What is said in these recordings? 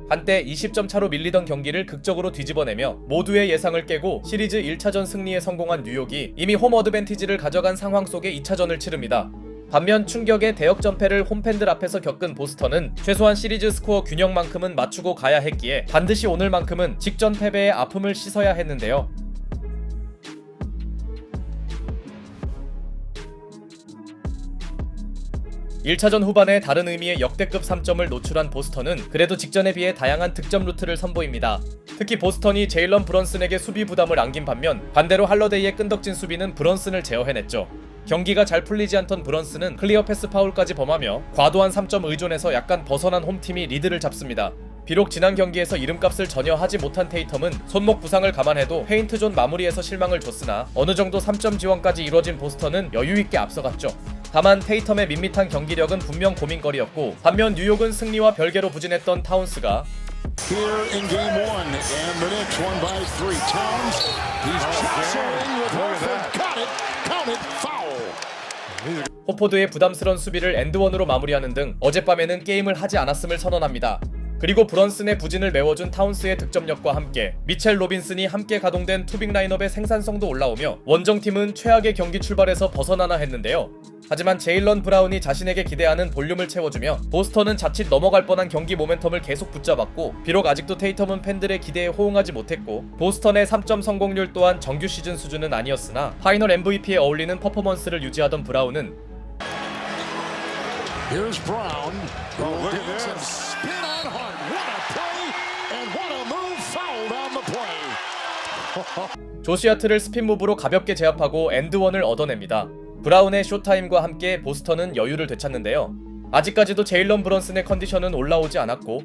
한때 20점 차로 밀리던 경기를 극적으로 뒤집어내며 모두의 예상을 깨고 시리즈 1차전 승리에 성공한 뉴욕이 이미 홈 어드밴티지를 가져간 상황 속에 2차전을 치릅니다. 반면 충격의 대역전패를 홈팬들 앞에서 겪은 보스턴은 최소한 시리즈 스코어 균형만큼은 맞추고 가야 했기에 반드시 오늘만큼은 직전 패배의 아픔을 씻어야 했는데요. (1차전) 후반에 다른 의미의 역대급 3점을 노출한 보스턴은 그래도 직전에 비해 다양한 득점 루트를 선보입니다. 특히 보스턴이 제일런 브런슨에게 수비 부담을 안긴 반면 반대로 할러데이의 끈덕진 수비는 브런슨을 제어해냈죠. 경기가 잘 풀리지 않던 브런슨은 클리어 패스 파울까지 범하며 과도한 3점 의존에서 약간 벗어난 홈팀이 리드를 잡습니다. 비록 지난 경기에서 이름값을 전혀 하지 못한 테이텀은 손목 부상을 감안해도 페인트존 마무리에서 실망을 줬으나 어느 정도 3점 지원까지 이뤄진 보스턴은 여유있게 앞서갔죠. 다만 테이텀의 밋밋한 경기력은 분명 고민거리였고 반면 뉴욕은 승리와 별개로 부진했던 타운스가 Here in game one, and the Knicks won by 3. Towns, he's jostling with Horford. Got it, counted, foul. 호포드의 부담스런 수비를 엔드원으로 마무리하는 등 어젯밤에는 게임을 하지 않았음을 선언합니다. 그리고 브런슨의 부진을 메워준 타운스의 득점력과 함께 미첼 로빈슨이 함께 가동된 투빅 라인업의 생산성도 올라오며 원정팀은 최악의 경기 출발에서 벗어나나 했는데요. 하지만 제일런 브라운이 자신에게 기대하는 볼륨을 채워주며 보스턴은 자칫 넘어갈 뻔한 경기 모멘텀을 계속 붙잡았고 비록 아직도 테이텀은 팬들의 기대에 호응하지 못했고 보스턴의 3점 성공률 또한 정규 시즌 수준은 아니었으나 파이널 MVP에 어울리는 퍼포먼스를 유지하던 브라운은 Here's Brown. Look at this. Spin on Hart. What a play and what a move. Fouled on the play. 조시아트를 스핀 무브로 가볍게 제압하고 엔드원을 얻어냅니다. 브라운의 쇼타임과 함께 보스턴은 여유를 되찾는데요. 아직까지도 제일런 브런슨의 컨디션은 올라오지 않았고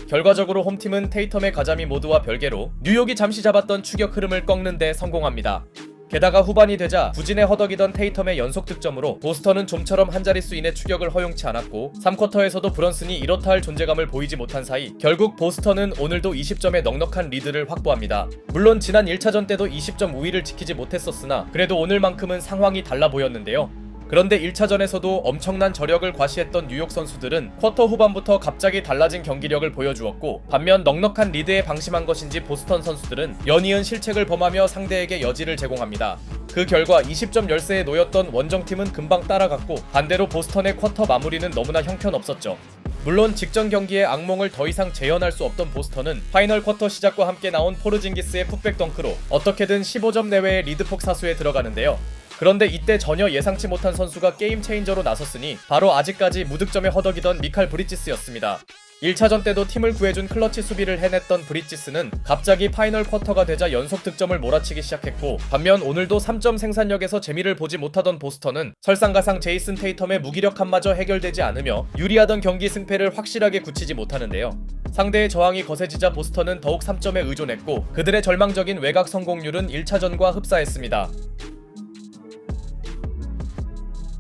결과적으로 홈팀은 테이텀의 가자미 모드와 별개로 뉴욕이 잠시 잡았던 추격 흐름을 꺾는 데 성공합니다. 게다가 후반이 되자 부진에 허덕이던 테이텀의 연속 득점으로 보스턴은 좀처럼 한 자릿수 이내 추격을 허용치 않았고 3쿼터에서도 브런슨이 이렇다 할 존재감을 보이지 못한 사이 결국 보스턴은 오늘도 20점의 넉넉한 리드를 확보합니다. 물론 지난 1차전 때도 20점 우위를 지키지 못했었으나 그래도 오늘만큼은 상황이 달라 보였는데요. 그런데 1차전에서도 엄청난 저력을 과시했던 뉴욕 선수들은 쿼터 후반부터 갑자기 달라진 경기력을 보여주었고 반면 넉넉한 리드에 방심한 것인지 보스턴 선수들은 연이은 실책을 범하며 상대에게 여지를 제공합니다. 그 결과 20점 열세에 놓였던 원정팀은 금방 따라갔고 반대로 보스턴의 쿼터 마무리는 너무나 형편없었죠. 물론 직전 경기의 악몽을 더 이상 재현할 수 없던 보스턴은 파이널 쿼터 시작과 함께 나온 포르징기스의 풋백 덩크로 어떻게든 15점 내외의 리드폭 사수에 들어가는데요. 그런데 이때 전혀 예상치 못한 선수가 게임 체인저로 나섰으니 바로 아직까지 무득점에 허덕이던 미칼 브리지스였습니다. 1차전 때도 팀을 구해준 클러치 수비를 해냈던 브리지스는 갑자기 파이널 쿼터가 되자 연속 득점을 몰아치기 시작했고 반면 오늘도 3점 생산력에서 재미를 보지 못하던 보스턴은 설상가상 제이슨 테이텀의 무기력함마저 해결되지 않으며 유리하던 경기 승패를 확실하게 굳히지 못하는데요. 상대의 저항이 거세지자 보스턴은 더욱 3점에 의존했고 그들의 절망적인 외곽 성공률은 1차전과 흡사했습니다.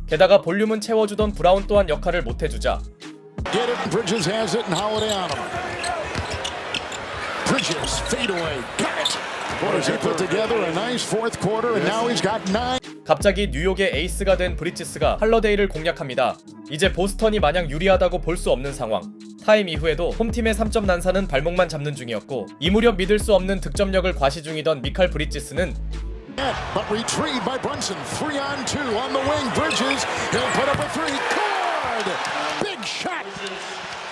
게다가 볼륨은 채워주던 브라운 또한 역할을 못해주자 Get it. Bridges has it and Holiday on him. Bridges fade away. Got it. What has he put together? A nice fourth quarter and now he's got 9. 갑자기 뉴욕의 에이스가 된 브리지스가 할러데이를 공략합니다. 이제 보스턴이 마냥 유리하다고 볼 수 없는 상황. 타임 이후에도 홈팀의 3점 난사는 발목만 잡는 중이었고 이 무렵 믿을 수 없는 득점력을 과시 중이던 미칼 브리지스는 But retrieved by Brunson. 3-on-2 on the wing. Bridges. He'll put up a three. Good. Big shot.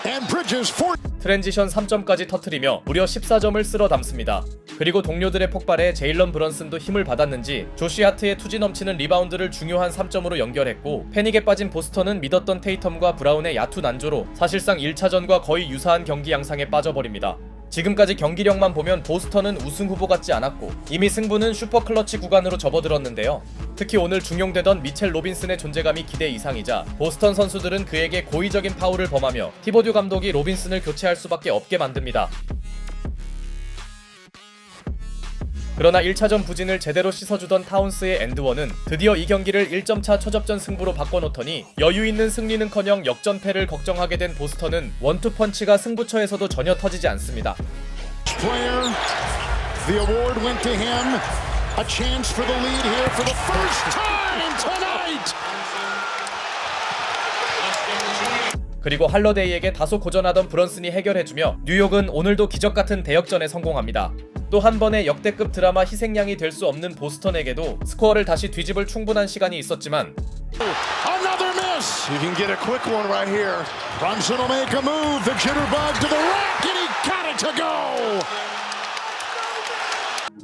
And Bridges for. 트랜지션 3점까지 터뜨리며 무려 14점을 쓸어 담습니다. 그리고 동료들의 폭발에 제일런 브런슨도 힘을 받았는지 조시 하트의 투지 넘치는 리바운드를 중요한 3점으로 연결했고 패닉에 빠진 보스턴은 믿었던 테이텀과 브라운의 야투 난조로 사실상 1차전과 거의 유사한 경기 양상에 빠져버립니다. 지금까지 경기력만 보면 보스턴은 우승 후보 같지 않았고 이미 승부는 슈퍼클러치 구간으로 접어들었는데요. 특히 오늘 중용되던 미첼 로빈슨의 존재감이 기대 이상이자 보스턴 선수들은 그에게 고의적인 파울을 범하며 티보듀 감독이 로빈슨을 교체할 수밖에 없게 만듭니다. 그러나 1차전 부진을 제대로 씻어주던 타운스의 엔드원은 드디어 이 경기를 1점차 초접전 승부로 바꿔놓더니 여유있는 승리는커녕 역전패를 걱정하게 된 보스턴은 원투펀치가 승부처에서도 전혀 터지지 않습니다. The award went to him. A chance for the lead here for the first time tonight. 그리고 할러데이에게 다소 고전하던 브런슨이 해결해주며 뉴욕은 오늘도 기적같은 대역전에 성공합니다. 또 한 번의 역대급 드라마 희생양이 될 수 없는 보스턴에게도 스코어를 다시 뒤집을 충분한 시간이 있었지만 Another miss. You can get a quick one right here. Brunson will make a move. The jitterbug to the rack, and he got it to go.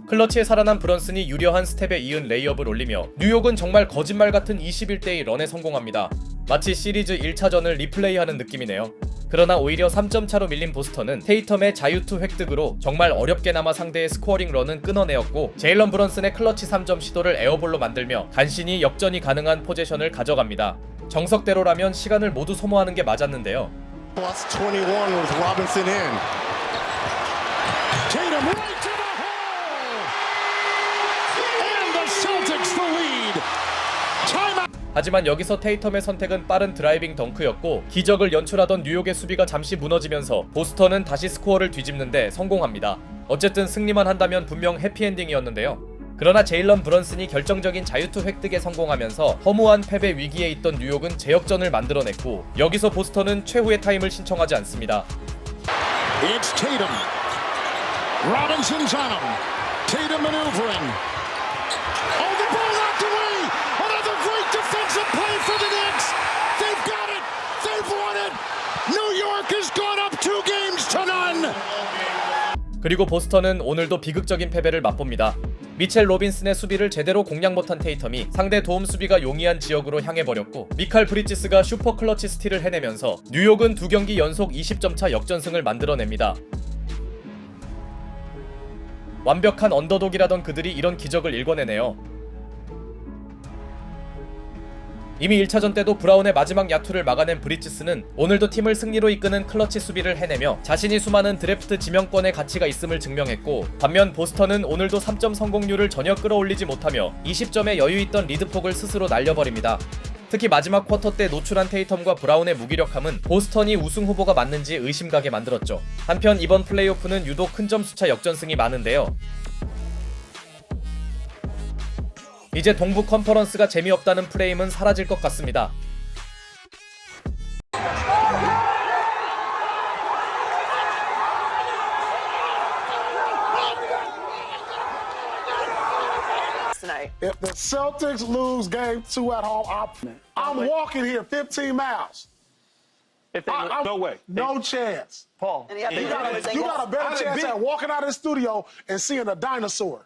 클러치에 살아난 브런슨이 유려한 스텝에 이은 레이업을 올리며 뉴욕은 정말 거짓말 같은 21대2 런에 성공합니다. 마치 시리즈 1차전을 리플레이하는 느낌이네요. 그러나 오히려 3점 차로 밀린 보스턴은 테이텀의 자유투 획득으로 정말 어렵게나마 상대의 스코어링 런은 끊어내었고 제일런 브런슨의 클러치 3점 시도를 에어볼로 만들며 간신히 역전이 가능한 포지션을 가져갑니다. 정석대로라면 시간을 모두 소모하는 게 맞았는데요. Plus 21 with Robinson in. Tatum right to the hole. And the Celtics the lead. Timeout. 하지만 여기서 테이텀의 선택은 빠른 드라이빙 덩크였고 기적을 연출하던 뉴욕의 수비가 잠시 무너지면서 보스턴은 다시 스코어를 뒤집는데 성공합니다. 어쨌든 승리만 한다면 분명 해피엔딩이었는데요. 그러나 제일런 브런슨이 결정적인 자유투 획득에 성공하면서 허무한 패배 위기에 있던 뉴욕은 재역전을 만들어냈고 여기서 보스턴은 최후의 타임을 신청하지 않습니다. It's Tatum. Robinson's on him. Tatum maneuvering. Oh, the ball knocked away. Another great defensive play for the Knicks. They've got it. They've won it. New York has gone up 2 games to none. 그리고 보스턴은 오늘도 비극적인 패배를 맛봅니다. 미첼 로빈슨의 수비를 제대로 공략 못한 테이텀이 상대 도움 수비가 용이한 지역으로 향해버렸고 미칼 브리지스가 슈퍼 클러치 스틸을 해내면서 뉴욕은 2경기 연속 20점차 역전승을 만들어냅니다. 완벽한 언더독이라던 그들이 이런 기적을 일궈내네요. 이미 1차전 때도 브라운의 마지막 야투를 막아낸 브리지스는 오늘도 팀을 승리로 이끄는 클러치 수비를 해내며 자신이 수많은 드래프트 지명권의 가치가 있음을 증명했고 반면 보스턴은 오늘도 3점 성공률을 전혀 끌어올리지 못하며 20점의 여유있던 리드폭을 스스로 날려버립니다. 특히 마지막 쿼터 때 노출한 테이텀과 브라운의 무기력함은 보스턴이 우승 후보가 맞는지 의심가게 만들었죠. 한편 이번 플레이오프는 유독 큰 점수차 역전승이 많은데요. 이제 동부 컨퍼런스가 재미없다는 프레임은 사라질 것 같습니다. If the Celtics lose game 2 at home, I'm walking here 15 miles. If they no way. No chance. Paul. You got a better chance at walking out of the studio and seeing a dinosaur.